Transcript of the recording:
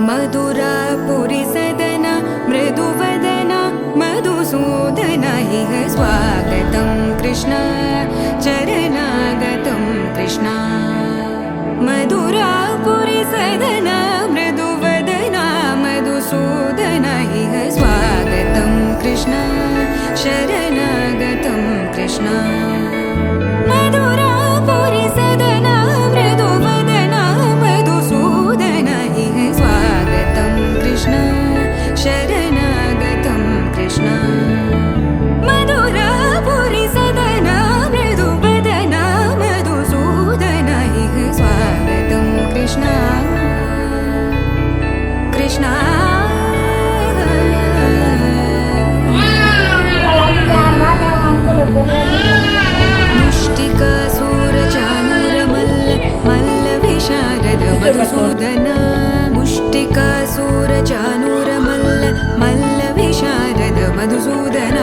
मधुरापुरी सदना मृदुवदना मधुसूदना इह स्वागतं कृष्ण चरणागतं कृष्ण मधुरापुरी सदना मृदुवदना मधुसूदना इह स्वागतं कृष्ण शरणागतं कृष्ण मधुरापुरी सदना मृदुवदना मधुसूदना इह स्वागतं कृष्ण शरणागतं कृष्ण मधुरापुरी सदना मृदुवदना मधुसूदना इह स्वागतं कृष्ण कृष्ण मधुसूदना मुष्टिकासुरचाणूरमल्ल मल्ल विशारद मधुसूदना